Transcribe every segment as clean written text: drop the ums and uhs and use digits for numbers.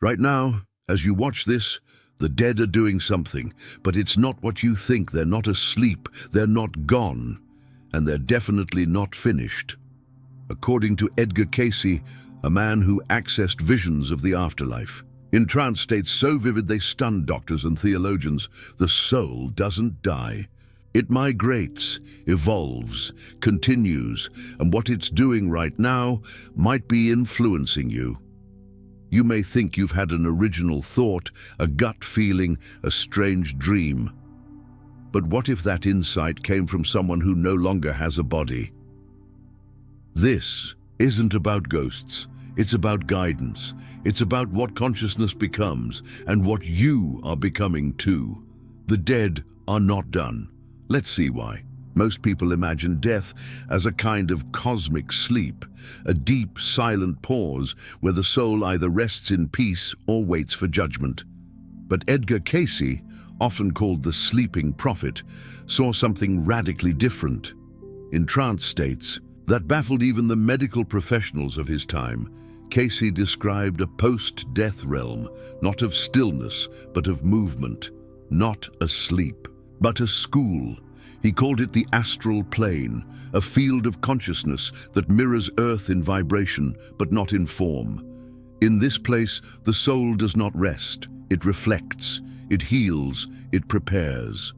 Right now, as you watch this, the dead are doing something, but it's not what you think. They're not asleep, they're not gone, and they're definitely not finished. According to Edgar Cayce, a man who accessed visions of the afterlife, in trance states so vivid they stunned doctors and theologians, the soul doesn't die. It migrates, evolves, continues, and what it's doing right now might be influencing you. You may think you've had an original thought, a gut feeling, a strange dream. But what if that insight came from someone who no longer has a body? This isn't about ghosts. It's about guidance. It's about what consciousness becomes and what you are becoming too. The dead are not done. Let's see why. Most people imagine death as a kind of cosmic sleep, a deep, silent pause where the soul either rests in peace or waits for judgment. But Edgar Cayce, often called the sleeping prophet, saw something radically different. In trance states that baffled even the medical professionals of his time, Cayce described a post-death realm, not of stillness, but of movement, not a sleep, but a school. He called it the astral plane, a field of consciousness that mirrors Earth in vibration, but not in form. In this place, the soul does not rest. It reflects, it heals, it prepares.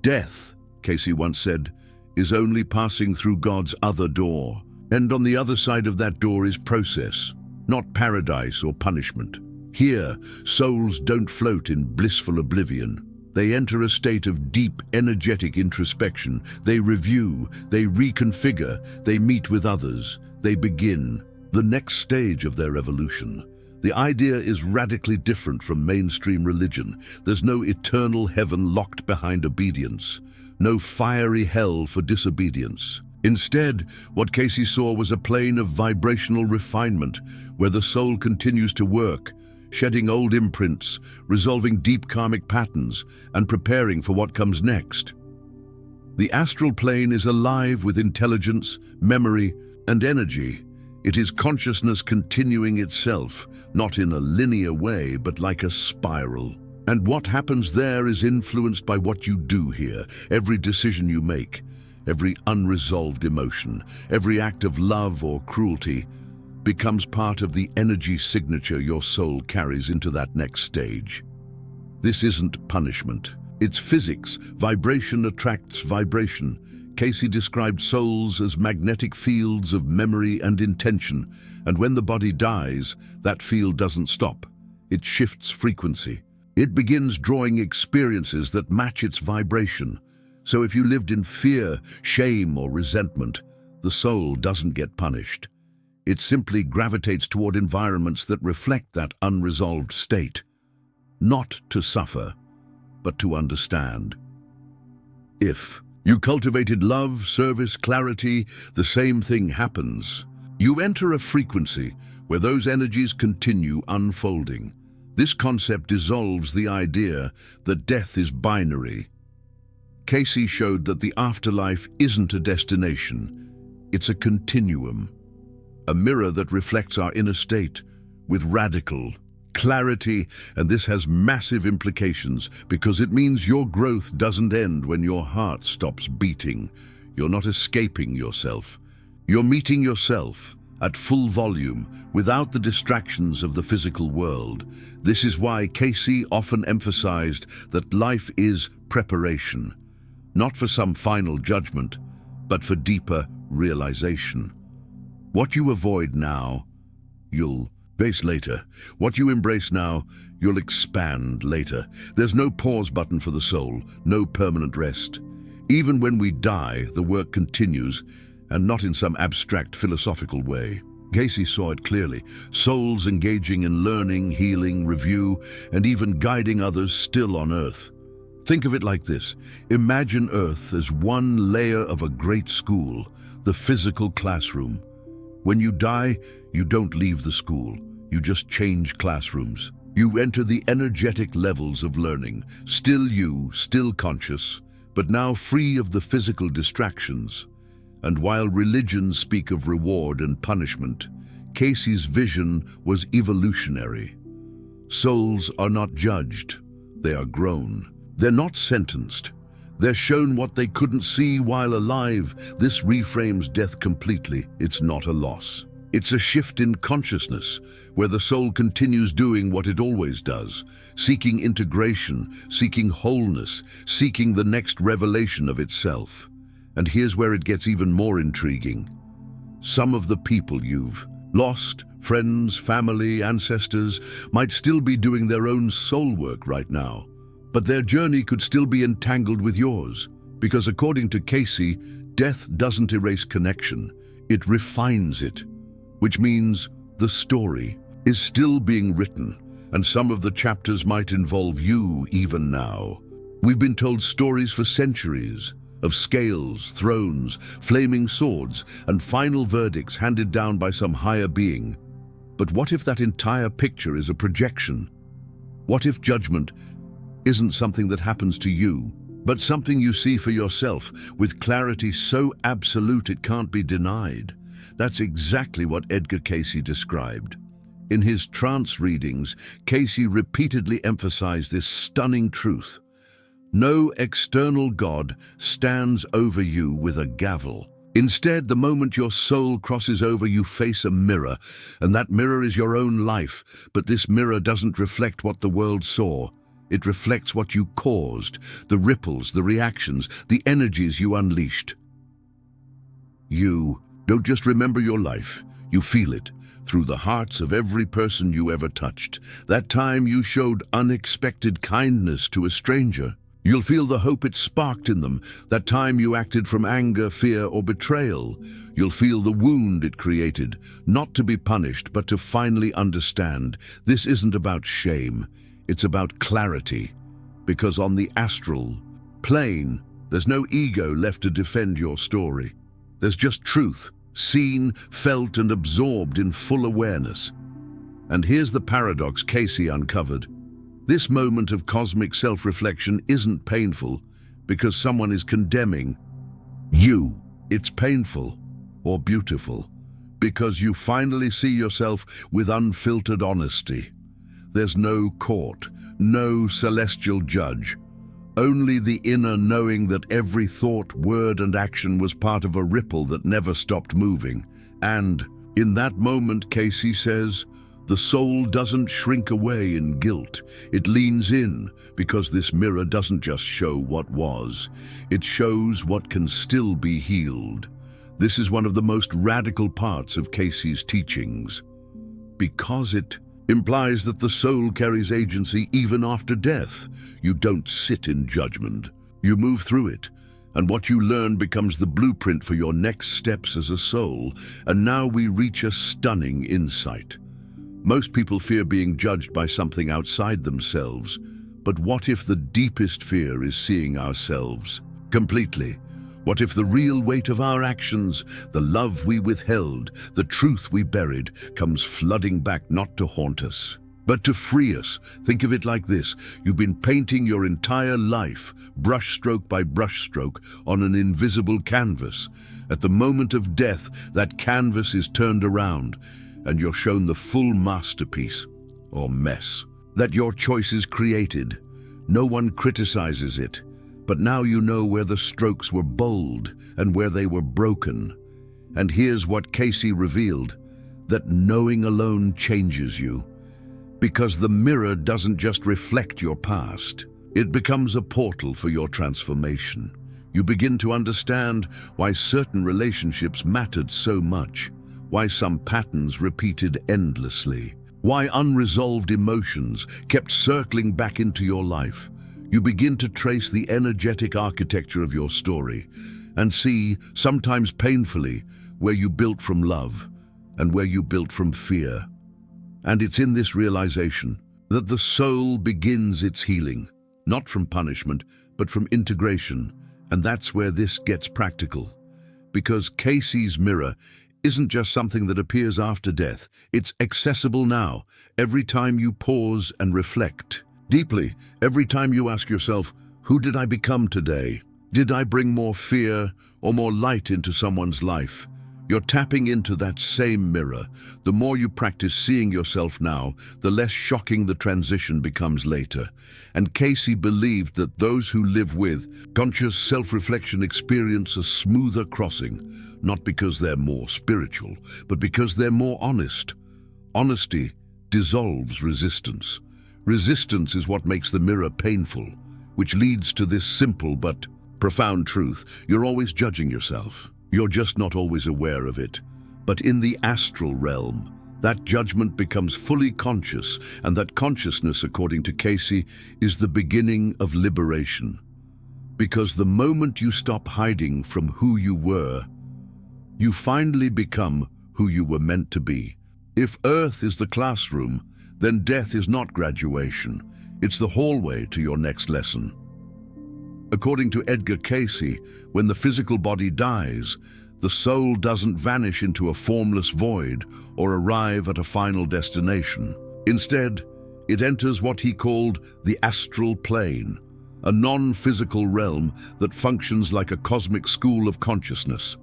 Death, Cayce once said, is only passing through God's other door. And on the other side of that door is process, not paradise or punishment. Here, souls don't float in blissful oblivion. They enter a state of deep, energetic introspection. They review, they reconfigure, they meet with others. They begin the next stage of their evolution. The idea is radically different from mainstream religion. There's no eternal heaven locked behind obedience, no fiery hell for disobedience. Instead, what Cayce saw was a plane of vibrational refinement where the soul continues to work, shedding old imprints, resolving deep karmic patterns, and preparing for what comes next. The astral plane is alive with intelligence, memory, and energy. It is consciousness continuing itself, not in a linear way, but like a spiral. And what happens there is influenced by what you do here. Every decision you make, every unresolved emotion, every act of love or cruelty becomes part of the energy signature your soul carries into that next stage. This isn't punishment. It's physics. Vibration attracts vibration. Cayce described souls as magnetic fields of memory and intention, and when the body dies, that field doesn't stop. It shifts frequency. It begins drawing experiences that match its vibration. So if you lived in fear, shame, or resentment, the soul doesn't get punished. It simply gravitates toward environments that reflect that unresolved state. Not to suffer, but to understand. If you cultivated love, service, clarity, the same thing happens. You enter a frequency where those energies continue unfolding. This concept dissolves the idea that death is binary. Cayce showed that the afterlife isn't a destination, it's a continuum, a mirror that reflects our inner state with radical clarity, and this has massive implications because it means your growth doesn't end when your heart stops beating. You're not escaping yourself. You're meeting yourself at full volume without the distractions of the physical world. This is why Cayce often emphasized that life is preparation, not for some final judgment, but for deeper realization. What you avoid now, you'll face later. What you embrace now, you'll expand later. There's no pause button for the soul, no permanent rest. Even when we die, the work continues, and not in some abstract philosophical way. Cayce saw it clearly. Souls engaging in learning, healing, review, and even guiding others still on Earth. Think of it like this. Imagine Earth as one layer of a great school, the physical classroom. When you die, you don't leave the school. You just change classrooms. You enter the energetic levels of learning. Still you, still conscious, but now free of the physical distractions. And while religions speak of reward and punishment, Cayce's vision was evolutionary. Souls are not judged, they are grown. They're not sentenced. They're shown what they couldn't see while alive. This reframes death completely. It's not a loss. It's a shift in consciousness, where the soul continues doing what it always does, seeking integration, seeking wholeness, seeking the next revelation of itself. And here's where it gets even more intriguing. Some of the people you've lost, friends, family, ancestors, might still be doing their own soul work right now. But their journey could still be entangled with yours, because according to Cayce, death doesn't erase connection, it refines it, which means the story is still being written, and some of the chapters might involve you even now. We've been told stories for centuries, of scales, thrones, flaming swords, and final verdicts handed down by some higher being. But what if that entire picture is a projection? What if judgment isn't something that happens to you, but something you see for yourself, with clarity so absolute it can't be denied? That's exactly what Edgar Cayce described. In his trance readings, Cayce repeatedly emphasized this stunning truth. No external God stands over you with a gavel. Instead, the moment your soul crosses over, you face a mirror, and that mirror is your own life. But this mirror doesn't reflect what the world saw. It reflects what you caused, the ripples, the reactions, the energies you unleashed. You don't just remember your life, you feel it through the hearts of every person you ever touched. That time you showed unexpected kindness to a stranger. You'll feel the hope it sparked in them. That time you acted from anger, fear, or betrayal. You'll feel the wound it created, not to be punished, but to finally understand. This isn't about shame, it's about clarity. Because on the astral plane, there's no ego left to defend your story. There's just truth, seen, felt, and absorbed in full awareness. And here's the paradox Cayce uncovered. This moment of cosmic self-reflection isn't painful because someone is condemning you. It's painful or beautiful because you finally see yourself with unfiltered honesty. There's no court, no celestial judge, only the inner knowing that every thought, word, and action was part of a ripple that never stopped moving. And in that moment, Cayce says, the soul doesn't shrink away in guilt. It leans in, because this mirror doesn't just show what was. It shows what can still be healed. This is one of the most radical parts of Cayce's teachings, because it implies that the soul carries agency even after death. You don't sit in judgment. You move through it, and what you learn becomes the blueprint for your next steps as a soul. And now we reach a stunning insight. Most people fear being judged by something outside themselves, but what if the deepest fear is seeing ourselves completely? What if the real weight of our actions, the love we withheld, the truth we buried, comes flooding back not to haunt us, but to free us? Think of it like this. You've been painting your entire life, brushstroke by brushstroke, on an invisible canvas. At the moment of death, that canvas is turned around, and you're shown the full masterpiece, or mess, that your choices created. No one criticizes it, but now you know where the strokes were bold and where they were broken. And here's what Cayce revealed, that knowing alone changes you. Because the mirror doesn't just reflect your past, it becomes a portal for your transformation. You begin to understand why certain relationships mattered so much, why some patterns repeated endlessly, why unresolved emotions kept circling back into your life. You begin to trace the energetic architecture of your story and see, sometimes painfully, where you built from love and where you built from fear. And it's in this realization that the soul begins its healing, not from punishment, but from integration. And that's where this gets practical. Because Cayce's mirror isn't just something that appears after death. It's accessible now, every time you pause and reflect deeply, every time you ask yourself, who did I become today? Did I bring more fear or more light into someone's life? You're tapping into that same mirror. The more you practice seeing yourself now, the less shocking the transition becomes later. And Cayce believed that those who live with conscious self-reflection experience a smoother crossing, not because they're more spiritual, but because they're more honest. Honesty dissolves resistance. Resistance is what makes the mirror painful, which leads to this simple but profound truth. You're always judging yourself. You're just not always aware of it. But in the astral realm, that judgment becomes fully conscious, and that consciousness, according to Cayce, is the beginning of liberation. Because the moment you stop hiding from who you were, you finally become who you were meant to be. If Earth is the classroom, then death is not graduation. It's the hallway to your next lesson. According to Edgar Cayce, when the physical body dies, the soul doesn't vanish into a formless void or arrive at a final destination. Instead, it enters what he called the astral plane, a non-physical realm that functions like a cosmic school of consciousness.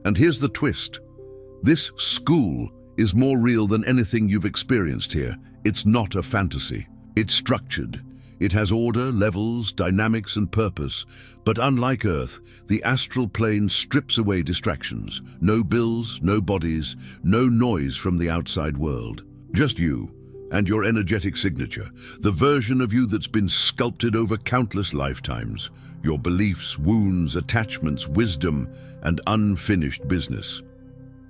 And here's the twist. This school is more real than anything you've experienced here. It's not a fantasy. It's structured. It has order, levels, dynamics, and purpose. But unlike Earth, the astral plane strips away distractions. No bills, no bodies, no noise from the outside world. Just you and your energetic signature, the version of you that's been sculpted over countless lifetimes. Your beliefs, wounds, attachments, wisdom, and unfinished business.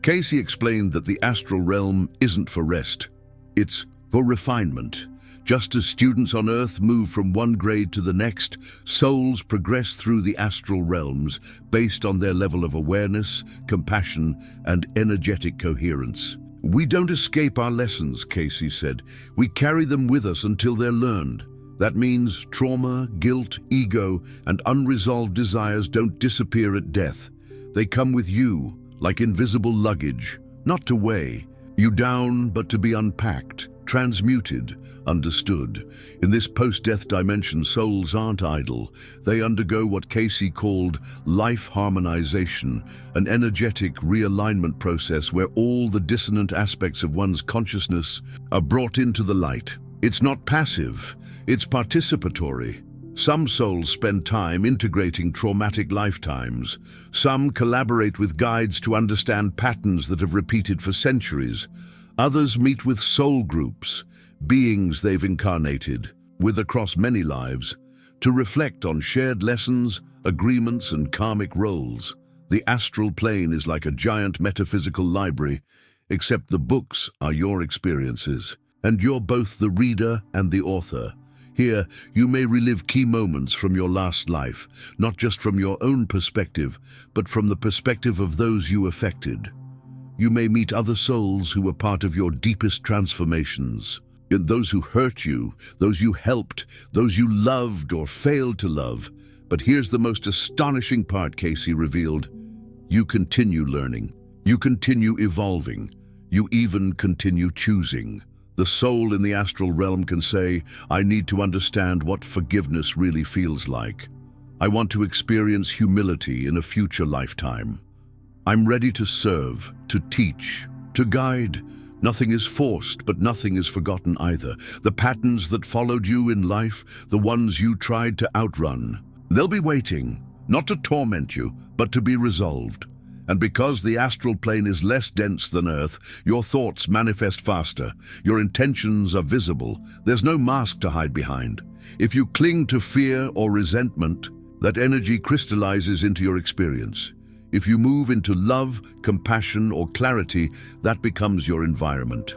Cayce explained that the astral realm isn't for rest. It's for refinement. Just as students on Earth move from one grade to the next, souls progress through the astral realms based on their level of awareness, compassion, and energetic coherence. We don't escape our lessons, Cayce said. We carry them with us until they're learned. That means trauma, guilt, ego, and unresolved desires don't disappear at death. They come with you, like invisible luggage, not to weigh you down, but to be unpacked, transmuted, understood. In this post-death dimension, souls aren't idle. They undergo what Cayce called life harmonization, an energetic realignment process where all the dissonant aspects of one's consciousness are brought into the light. It's not passive, it's participatory. Some souls spend time integrating traumatic lifetimes. Some collaborate with guides to understand patterns that have repeated for centuries. Others meet with soul groups, beings they've incarnated with across many lives, to reflect on shared lessons, agreements, and karmic roles. The astral plane is like a giant metaphysical library, except the books are your experiences, and you're both the reader and the author. Here, you may relive key moments from your last life, not just from your own perspective, but from the perspective of those you affected. You may meet other souls who were part of your deepest transformations. Those who hurt you, those you helped, those you loved or failed to love. But here's the most astonishing part, Cayce revealed. You continue learning. You continue evolving. You even continue choosing. The soul in the astral realm can say, I need to understand what forgiveness really feels like. I want to experience humility in a future lifetime. I'm ready to serve, to teach, to guide. Nothing is forced, but nothing is forgotten either. The patterns that followed you in life, the ones you tried to outrun, they'll be waiting, not to torment you, but to be resolved. And because the astral plane is less dense than Earth, your thoughts manifest faster. Your intentions are visible. There's no mask to hide behind. If you cling to fear or resentment, that energy crystallizes into your experience. If you move into love, compassion, or clarity, that becomes your environment.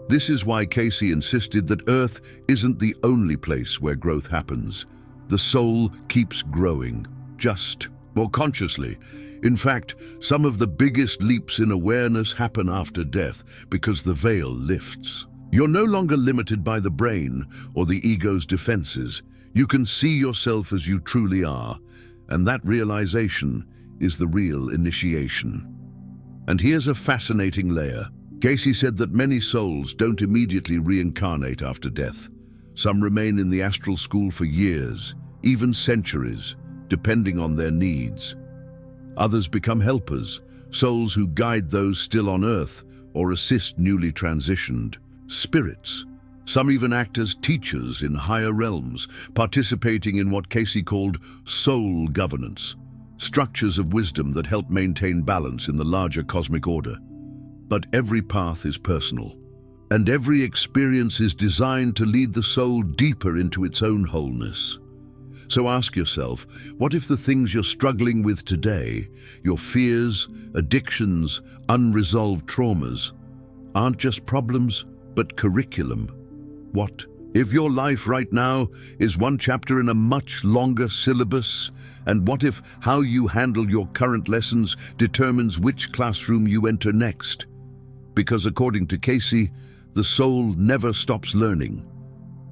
This is why Cayce insisted that Earth isn't the only place where growth happens. The soul keeps growing, just more consciously. In fact, some of the biggest leaps in awareness happen after death because the veil lifts. You're no longer limited by the brain or the ego's defenses. You can see yourself as you truly are, and that realization is the real initiation. And here's a fascinating layer. Cayce said that many souls don't immediately reincarnate after death. Some remain in the astral school for years, even centuries, depending on their needs. Others become helpers, souls who guide those still on Earth or assist newly transitioned, spirits. Some even act as teachers in higher realms, participating in what Cayce called soul governance, structures of wisdom that help maintain balance in the larger cosmic order. But every path is personal, and every experience is designed to lead the soul deeper into its own wholeness. So ask yourself, what if the things you're struggling with today, your fears, addictions, unresolved traumas, aren't just problems, but curriculum? What if your life right now is one chapter in a much longer syllabus? And what if how you handle your current lessons determines which classroom you enter next? Because according to Cayce, the soul never stops learning.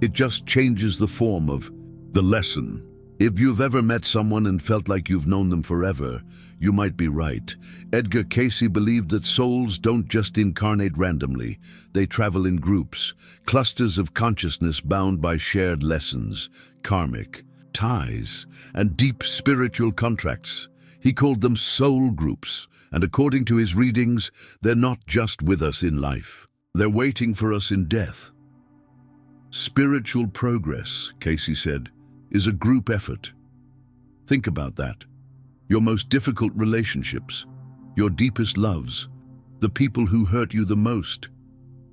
It just changes the form of the lesson. If you've ever met someone and felt like you've known them forever, you might be right. Edgar Cayce believed that souls don't just incarnate randomly. They travel in groups, clusters of consciousness bound by shared lessons, karmic ties, and deep spiritual contracts. He called them soul groups, and according to his readings, they're not just with us in life. They're waiting for us in death. Spiritual progress, Cayce said, is a group effort. Think about that. Your most difficult relationships, your deepest loves, the people who hurt you the most,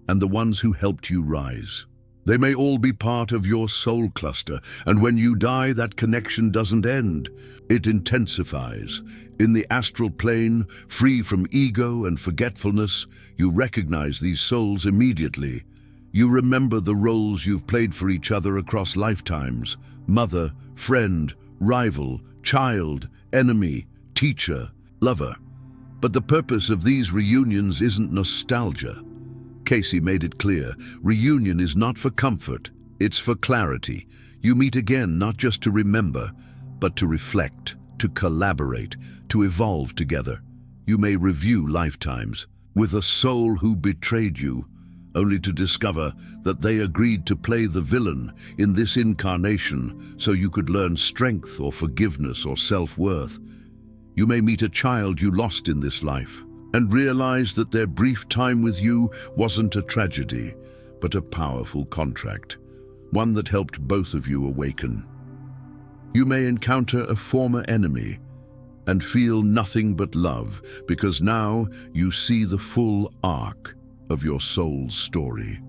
and the ones who helped you rise. They may all be part of your soul cluster, and when you die, that connection doesn't end. It intensifies. In the astral plane, free from ego and forgetfulness, you recognize these souls immediately. You remember the roles you've played for each other across lifetimes: mother, friend, rival, child, enemy, teacher, lover. But the purpose of these reunions isn't nostalgia. Cayce made it clear, reunion is not for comfort, it's for clarity. You meet again not just to remember, but to reflect, to collaborate, to evolve together. You may review lifetimes with a soul who betrayed you, only to discover that they agreed to play the villain in this incarnation so you could learn strength or forgiveness or self-worth. You may meet a child you lost in this life and realize that their brief time with you wasn't a tragedy, but a powerful contract, one that helped both of you awaken. You may encounter a former enemy and feel nothing but love, because now you see the full arc of your soul's story.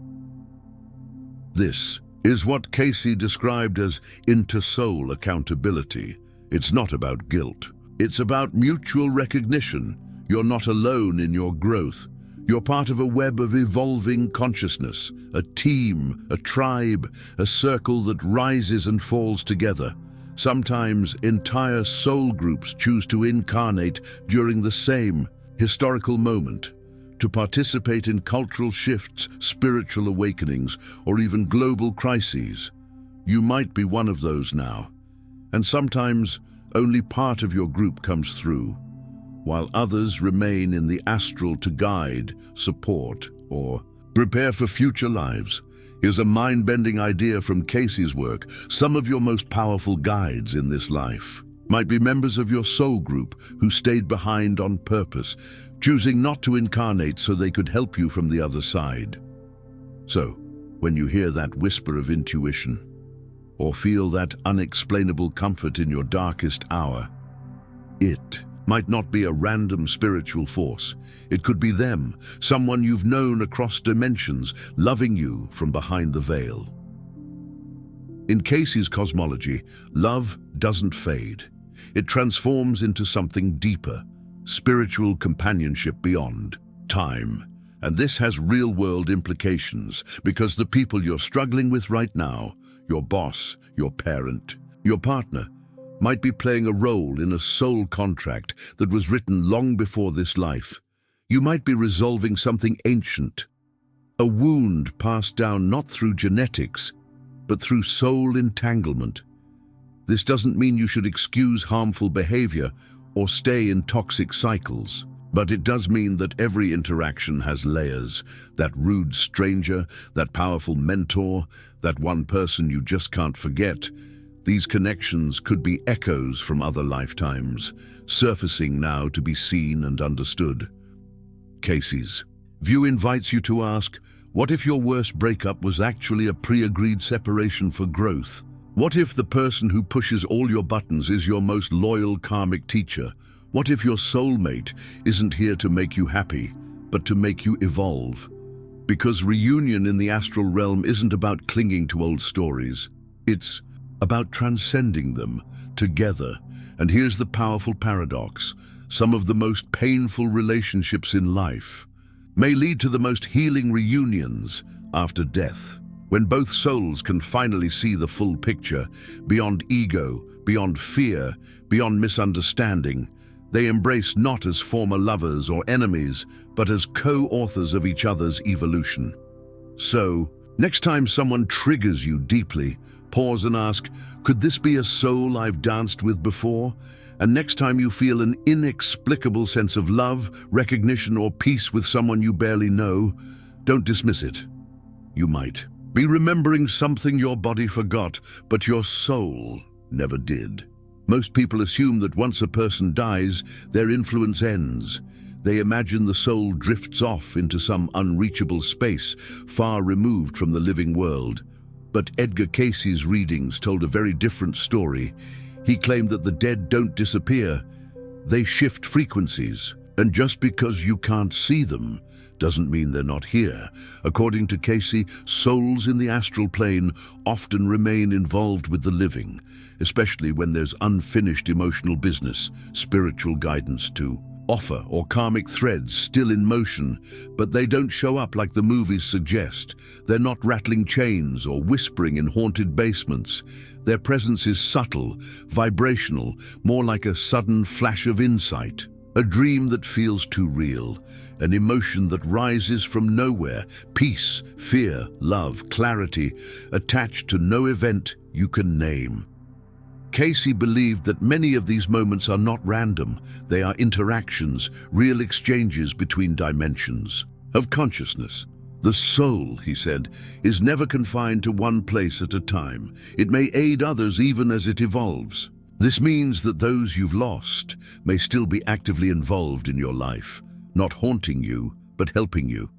This is what Cayce described as inter-soul accountability. It's not about guilt. It's about mutual recognition. You're not alone in your growth. You're part of a web of evolving consciousness, a team, a tribe, a circle that rises and falls together. Sometimes entire soul groups choose to incarnate during the same historical moment, to participate in cultural shifts, spiritual awakenings, or even global crises. You might be one of those now, and sometimes only part of your group comes through, while others remain in the astral to guide, support, or prepare for future lives. Here's a mind-bending idea from Cayce's work. Some of your most powerful guides in this life might be members of your soul group who stayed behind on purpose, choosing not to incarnate so they could help you from the other side. So, when you hear that whisper of intuition, or feel that unexplainable comfort in your darkest hour, it might not be a random spiritual force. It could be them, someone you've known across dimensions, loving you from behind the veil. In Cayce's cosmology, love doesn't fade. It transforms into something deeper, spiritual companionship beyond time. And this has real-world implications, because the people you're struggling with right now, your boss, your parent, your partner, might be playing a role in a soul contract that was written long before this life. You might be resolving something ancient, a wound passed down not through genetics, but through soul entanglement. This doesn't mean you should excuse harmful behavior or stay in toxic cycles, but it does mean that every interaction has layers. That rude stranger, that powerful mentor, that one person you just can't forget. These connections could be echoes from other lifetimes, surfacing now to be seen and understood. Cayce's view invites you to ask, what if your worst breakup was actually a pre-agreed separation for growth? What if the person who pushes all your buttons is your most loyal karmic teacher? What if your soulmate isn't here to make you happy, but to make you evolve? Because reunion in the astral realm isn't about clinging to old stories. It's about transcending them together. And here's the powerful paradox. Some of the most painful relationships in life may lead to the most healing reunions after death, when both souls can finally see the full picture, beyond ego, beyond fear, beyond misunderstanding. They embrace not as former lovers or enemies, but as co-authors of each other's evolution. So, next time someone triggers you deeply, pause and ask, could this be a soul I've danced with before? And next time you feel an inexplicable sense of love, recognition, or peace with someone you barely know, don't dismiss it. You might be remembering something your body forgot, but your soul never did. Most people assume that once a person dies, their influence ends. They imagine the soul drifts off into some unreachable space, far removed from the living world. But Edgar Cayce's readings told a very different story. He claimed that the dead don't disappear, they shift frequencies. And just because you can't see them doesn't mean they're not here. According to Cayce, souls in the astral plane often remain involved with the living, especially when there's unfinished emotional business, spiritual guidance to offer, or karmic threads still in motion, but they don't show up like the movies suggest. They're not rattling chains or whispering in haunted basements. Their presence is subtle, vibrational, more like a sudden flash of insight, a dream that feels too real, an emotion that rises from nowhere, peace, fear, love, clarity, attached to no event you can name. Cayce believed that many of these moments are not random. They are interactions, real exchanges between dimensions of consciousness. The soul, he said, is never confined to one place at a time. It may aid others even as it evolves. This means that those you've lost may still be actively involved in your life, not haunting you, but helping you.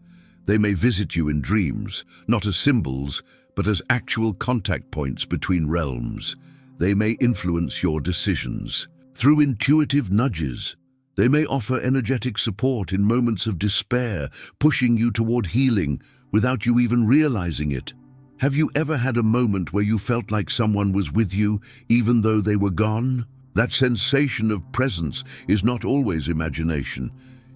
They may visit you in dreams, not as symbols, but as actual contact points between realms. They may influence your decisions through intuitive nudges. They may offer energetic support in moments of despair, pushing you toward healing without you even realizing it. Have you ever had a moment where you felt like someone was with you even though they were gone? That sensation of presence is not always imagination.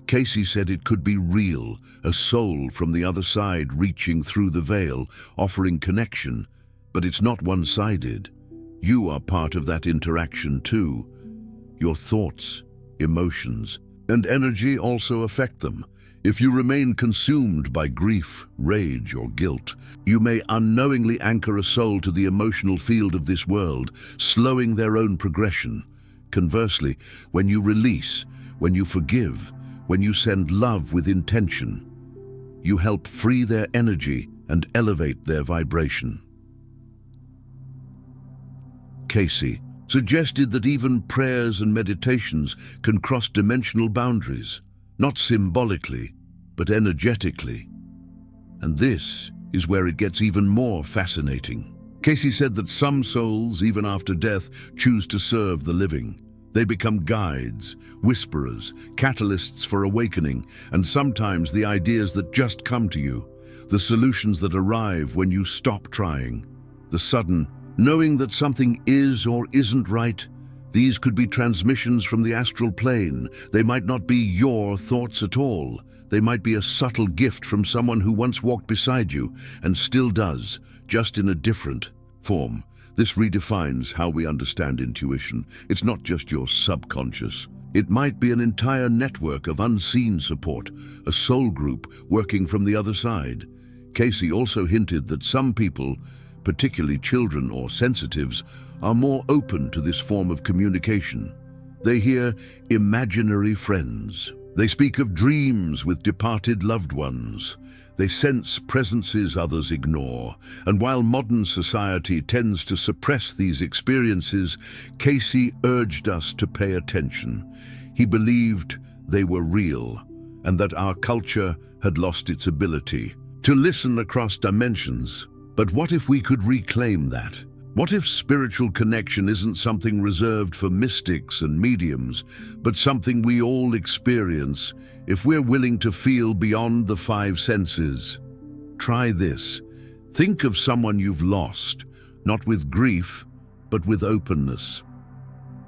Cayce said it could be real, a soul from the other side reaching through the veil, offering connection. But it's not one-sided. You are part of that interaction too. Your thoughts, emotions, and energy also affect them. If you remain consumed by grief, rage, or guilt, you may unknowingly anchor a soul to the emotional field of this world, slowing their own progression. Conversely, when you release, when you forgive, when you send love with intention, you help free their energy and elevate their vibration. Cayce suggested that even prayers and meditations can cross dimensional boundaries, not symbolically, but energetically. And this is where it gets even more fascinating. Cayce said that some souls, even after death, choose to serve the living. They become guides, whisperers, catalysts for awakening, and sometimes the ideas that just come to you, the solutions that arrive when you stop trying, the sudden knowing that something is or isn't right. These could be transmissions from the astral plane. They might not be your thoughts at all. They might be a subtle gift from someone who once walked beside you and still does, just in a different form. This redefines how we understand intuition. It's not just your subconscious. It might be an entire network of unseen support, a soul group working from the other side. Cayce also hinted that some people, particularly children or sensitives, are more open to this form of communication. They hear imaginary friends. They speak of dreams with departed loved ones. They sense presences others ignore, and while modern society tends to suppress these experiences, Cayce urged us to pay attention. He believed they were real, and that our culture had lost its ability to listen across dimensions. But what if we could reclaim that? What if spiritual connection isn't something reserved for mystics and mediums, but something we all experience if we're willing to feel beyond the five senses? Try this. Think of someone you've lost, not with grief, but with openness.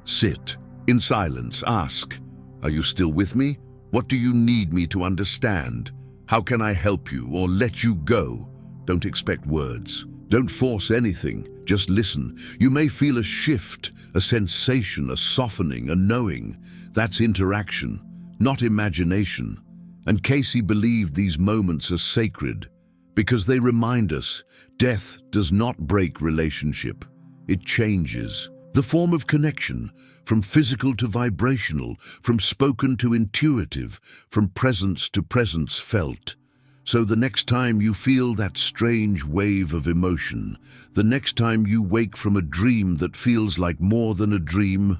Sit in silence. Ask, "Are you still with me? What do you need me to understand? How can I help you or let you go?" Don't expect words. Don't force anything. Just listen. You may feel a shift, a sensation, a softening, a knowing. That's interaction, not imagination. And Cayce believed these moments are sacred because they remind us death does not break relationship. It changes the form of connection, from physical to vibrational, from spoken to intuitive, from presence to presence felt. So the next time you feel that strange wave of emotion, the next time you wake from a dream that feels like more than a dream,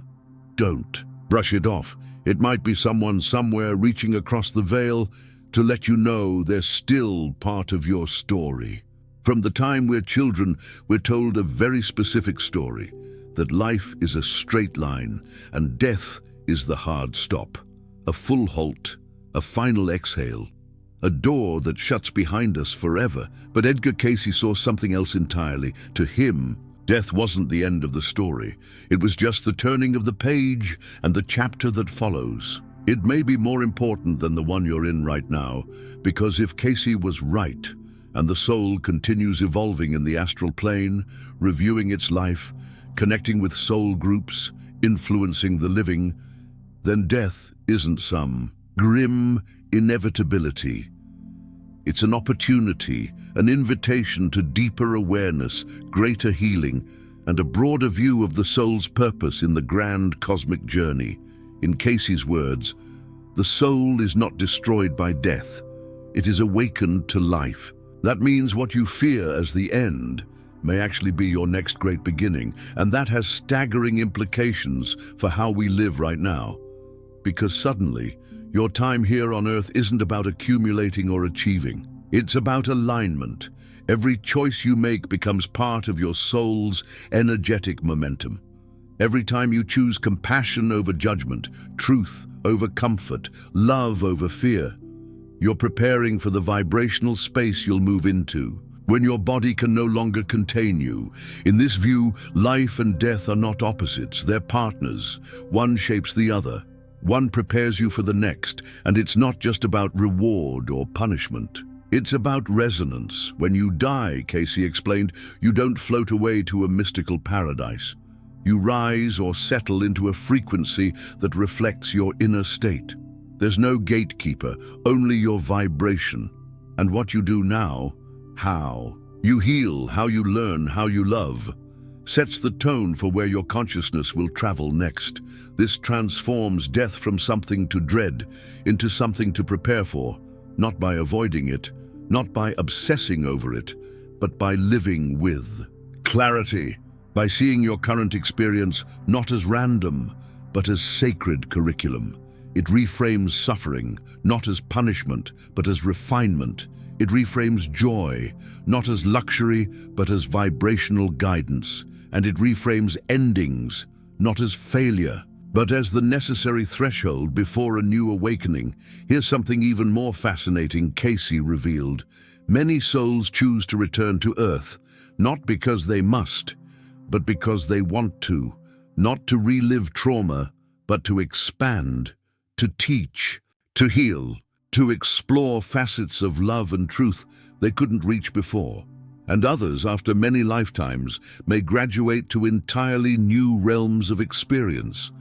don't brush it off. It might be someone somewhere reaching across the veil to let you know they're still part of your story. From the time we're children, we're told a very specific story, that life is a straight line and death is the hard stop, a full halt, a final exhale, a door that shuts behind us forever. But Edgar Cayce saw something else entirely. To him, death wasn't the end of the story. It was just the turning of the page and the chapter that follows. It may be more important than the one you're in right now, because if Cayce was right, and the soul continues evolving in the astral plane, reviewing its life, connecting with soul groups, influencing the living, then death isn't some grim inevitability. It's an opportunity, an invitation to deeper awareness, greater healing, and a broader view of the soul's purpose in the grand cosmic journey. In Cayce's words, the soul is not destroyed by death. It is awakened to life. That means what you fear as the end may actually be your next great beginning, and that has staggering implications for how we live right now. Because suddenly, your time here on Earth isn't about accumulating or achieving. It's about alignment. Every choice you make becomes part of your soul's energetic momentum. Every time you choose compassion over judgment, truth over comfort, love over fear, you're preparing for the vibrational space you'll move into, when your body can no longer contain you. In this view, life and death are not opposites, they're partners. One shapes the other. One prepares you for the next, and it's not just about reward or punishment. It's about resonance. When you die, Cayce explained, you don't float away to a mystical paradise. You rise or settle into a frequency that reflects your inner state. There's no gatekeeper, only your vibration. And what you do now, how you heal, how you learn, how you love, sets the tone for where your consciousness will travel next. This transforms death from something to dread into something to prepare for, not by avoiding it, not by obsessing over it, but by living with clarity, by seeing your current experience not as random, but as sacred curriculum. It reframes suffering, not as punishment, but as refinement. It reframes joy, not as luxury, but as vibrational guidance. And it reframes endings, not as failure, but as the necessary threshold before a new awakening. Here's something even more fascinating Cayce revealed. Many souls choose to return to Earth, not because they must, but because they want to. Not to relive trauma, but to expand, to teach, to heal, to explore facets of love and truth they couldn't reach before. And others, after many lifetimes, may graduate to entirely new realms of experience,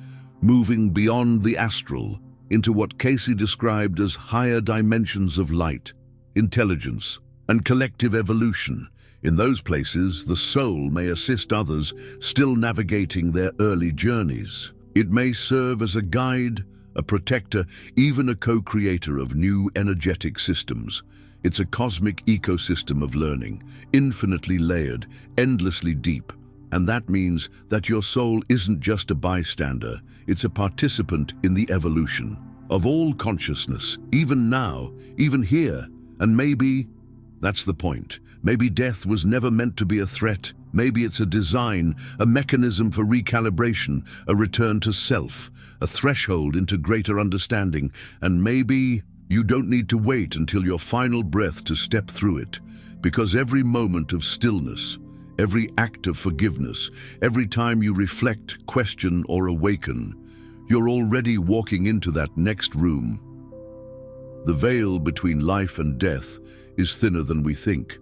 moving beyond the astral into what Cayce described as higher dimensions of light, intelligence, and collective evolution. In those places, the soul may assist others still navigating their early journeys. It may serve as a guide, a protector, even a co-creator of new energetic systems. It's a cosmic ecosystem of learning, infinitely layered, endlessly deep. And that means that your soul isn't just a bystander, it's a participant in the evolution of all consciousness, even now, even here. And maybe that's the point. Maybe death was never meant to be a threat. Maybe it's a design, a mechanism for recalibration, a return to self, a threshold into greater understanding. And maybe you don't need to wait until your final breath to step through it, because every moment of stillness, every act of forgiveness, every time you reflect, question, or awaken, you're already walking into that next room. The veil between life and death is thinner than we think.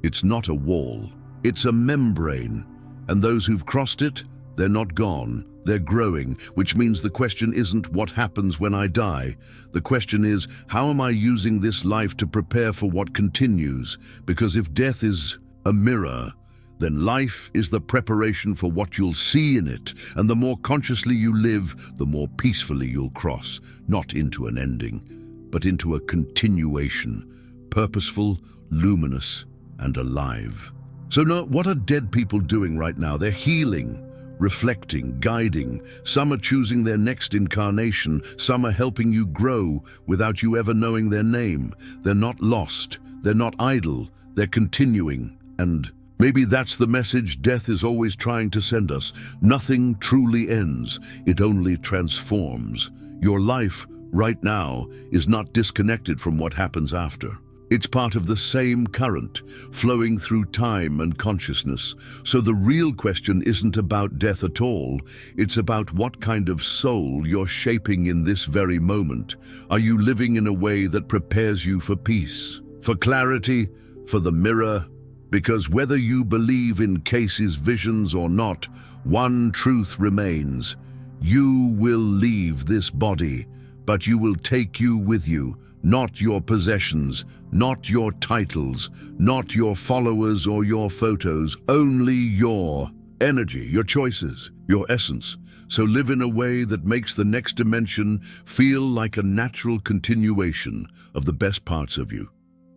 It's not a wall, it's a membrane. And those who've crossed it, they're not gone, they're growing, which means the question isn't what happens when I die. The question is, how am I using this life to prepare for what continues? Because if death is a mirror, then life is the preparation for what you'll see in it. And the more consciously you live, the more peacefully you'll cross, not into an ending, but into a continuation, purposeful, luminous, and alive. So now, what are dead people doing right now? They're healing, reflecting, guiding. Some are choosing their next incarnation. Some are helping you grow without you ever knowing their name. They're not lost. They're not idle. They're continuing. And maybe that's the message death is always trying to send us. Nothing truly ends. It only transforms. Your life right now is not disconnected from what happens after. It's part of the same current, flowing through time and consciousness. So the real question isn't about death at all. It's about what kind of soul you're shaping in this very moment. Are you living in a way that prepares you for peace, for clarity, for the mirror? Because whether you believe in Cayce's visions or not, one truth remains. You will leave this body, but you will take you with you. Not your possessions, not your titles, not your followers or your photos, only your energy, your choices, your essence. So live in a way that makes the next dimension feel like a natural continuation of the best parts of you,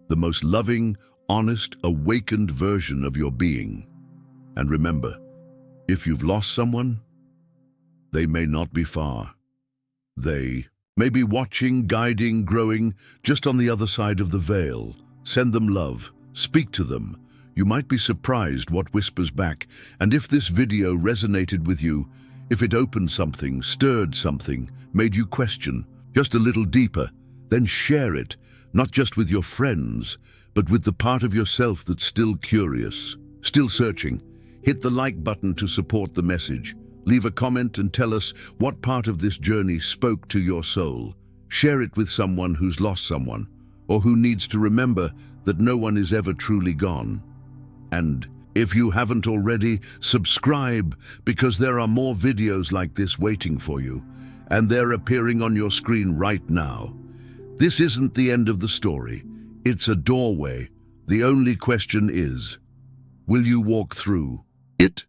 the most loving, honest, awakened version of your being. And remember, if you've lost someone, they may not be far. They may be watching, guiding, growing, just on the other side of the veil. Send them love. Speak to them. You might be surprised what whispers back. And if this video resonated with you, if it opened something, stirred something, made you question, just a little deeper, then share it, not just with your friends, but with the part of yourself that's still curious, still searching. Hit the like button to support the message. Leave a comment and tell us what part of this journey spoke to your soul. Share it with someone who's lost someone, or who needs to remember that no one is ever truly gone. And if you haven't already, subscribe, because there are more videos like this waiting for you, and they're appearing on your screen right now. This isn't the end of the story. It's a doorway. The only question is, will you walk through it?